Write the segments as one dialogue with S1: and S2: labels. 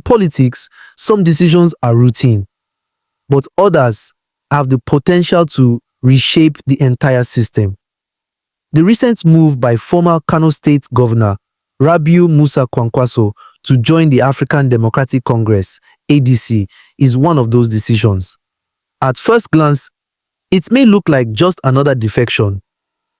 S1: politics, some decisions are routine, but others have the potential to reshape the entire system. The recent move by former Kano State Governor Rabiu Musa Kwankwaso to join the African Democratic Congress (ADC) is one of those decisions. At first glance, it may look like just another defection,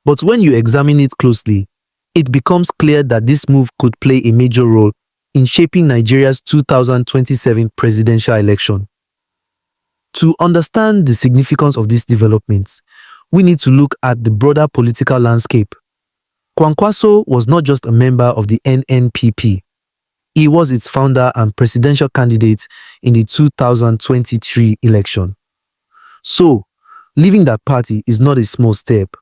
S1: but when you examine it closely, it becomes clear that this move could play a major role in shaping Nigeria's 2027 presidential election. To understand the significance of these developments, we need to look at the broader political landscape. Kwankwaso was not just a member of the NNPP. He was its founder and presidential candidate in the 2023 election. So, leaving that party is not a small step.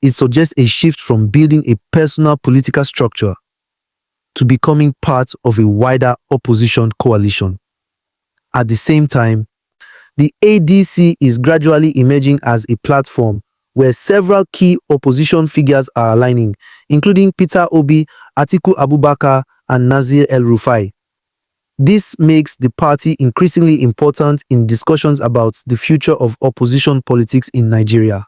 S1: It suggests a shift from building a personal political structure to becoming part of a wider opposition coalition. At the same time, the ADC is gradually emerging as a platform where several key opposition figures are aligning, including Peter Obi, Atiku Abubakar, and Nasir El-Rufai. This makes the party increasingly important in discussions about the future of opposition politics in Nigeria.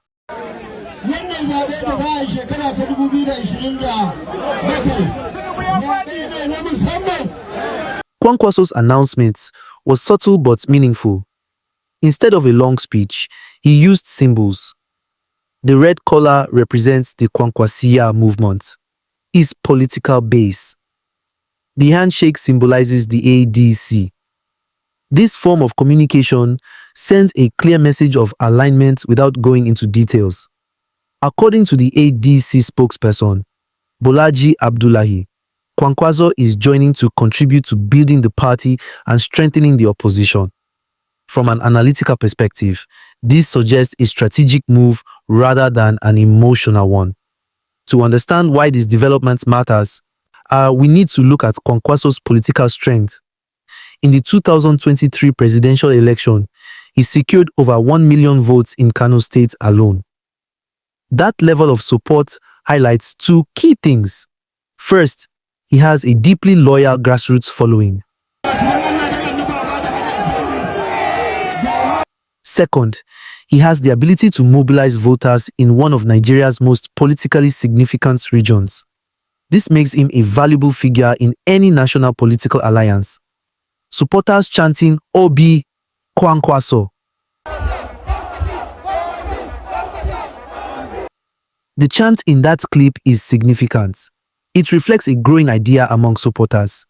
S1: Kwankwaso's announcement was subtle but meaningful. Instead of a long speech, he used symbols. The red color represents the Kwankwasiyya movement, his political base. The handshake symbolizes the ADC. This form of communication sends a clear message of alignment without going into details. According to the ADC spokesperson, Bolaji Abdullahi, Kwankwaso is joining to contribute to building the party and strengthening the opposition. From an analytical perspective, this suggests a strategic move rather than an emotional one. To understand why this development matters, we need to look at Kwankwaso's political strength. In the 2023 presidential election, he secured over 1 million votes in Kano State alone. That level of support highlights two key things. First, he has a deeply loyal grassroots following. Second, he has the ability to mobilize voters in one of Nigeria's most politically significant regions. This makes him a valuable figure in any national political alliance. Supporters chanting Obi, Kwankwaso. The chant in that clip is significant. It reflects a growing idea among supporters: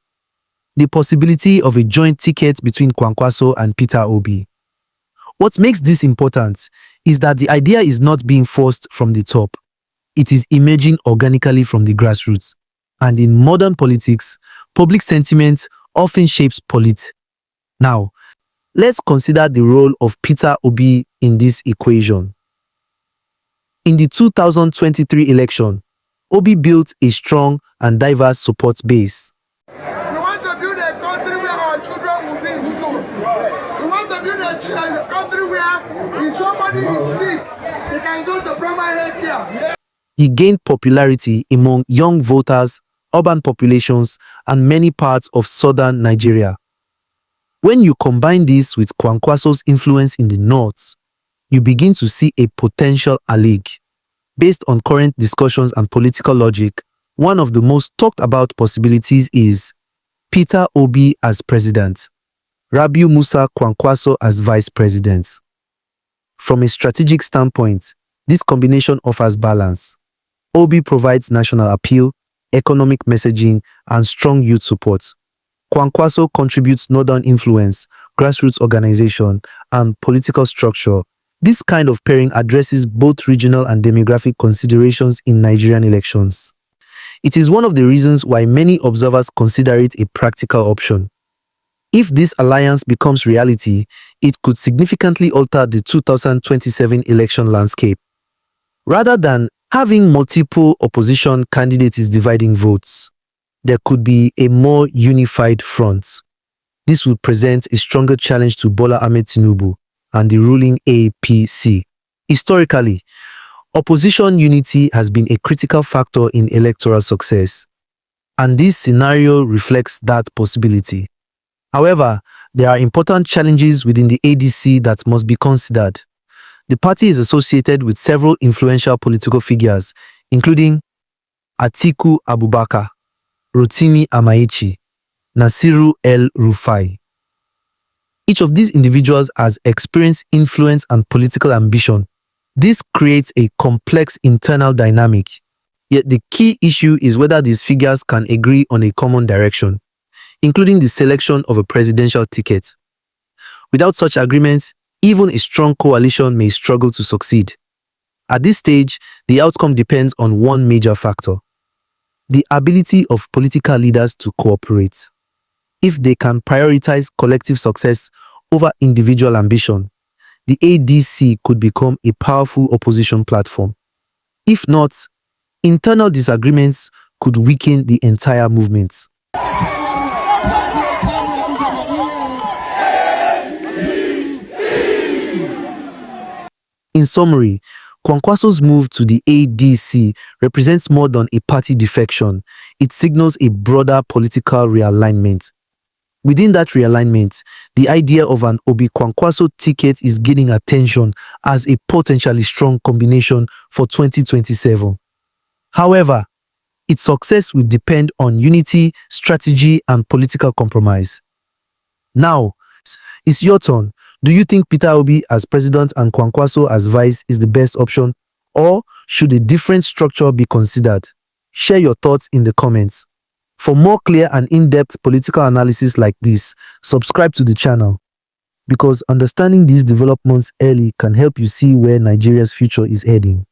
S1: the possibility of a joint ticket between Kwankwaso and Peter Obi. What makes this important is that the idea is not being forced from the top. It is emerging organically from the grassroots. And in modern politics, public sentiment often shapes polity. Now, let's consider the role of Peter Obi in this equation. In the 2023 election, Obi built a strong and diverse support base.
S2: We want to build a country where our children will be in school. We want to build a country where if somebody is sick, they can go to primary health care.
S1: He gained popularity among young voters, urban populations, and many parts of southern Nigeria. When you combine this with Kwankwaso's influence in the north, you begin to see a potential alliance. Based on current discussions and political logic, one of the most talked about possibilities is Peter Obi as president, Rabiu Musa Kwankwaso as vice president. From a strategic standpoint, this combination offers balance. Obi provides national appeal, economic messaging, and strong youth support. Kwankwaso contributes northern influence, grassroots organization, and political structure. This kind of pairing addresses both regional and demographic considerations in Nigerian elections. It is one of the reasons why many observers consider it a practical option. If this alliance becomes reality, it could significantly alter the 2027 election landscape. Rather than having multiple opposition candidates dividing votes, there could be a more unified front. This would present a stronger challenge to Bola Ahmed Tinubu and the ruling APC. Historically, opposition unity has been a critical factor in electoral success, and this scenario reflects that possibility. However, there are important challenges within the ADC that must be considered. The party is associated with several influential political figures, including Atiku Abubakar, Rotimi Amaechi, Nasir El-Rufai. Each of these individuals has experience, influence, and political ambition. This creates a complex internal dynamic. Yet the key issue is whether these figures can agree on a common direction, including the selection of a presidential ticket. Without such agreement, even a strong coalition may struggle to succeed. At this stage, the outcome depends on one major factor: the ability of political leaders to cooperate. If they can prioritize collective success over individual ambition, the ADC could become a powerful opposition platform. If not, internal disagreements could weaken the entire movement. In summary, Kwankwaso's move to the ADC represents more than a party defection. It signals a broader political realignment. Within that realignment, the idea of an Obi Kwankwaso ticket is gaining attention as a potentially strong combination for 2027. However, its success will depend on unity, strategy, and political compromise. Now, it's your turn. Do you think Peter Obi as president and Kwankwaso as vice is the best option, or should a different structure be considered? Share your thoughts in the comments. For more clear and in-depth political analysis like this, subscribe to the channel, because understanding these developments early can help you see where Nigeria's future is heading.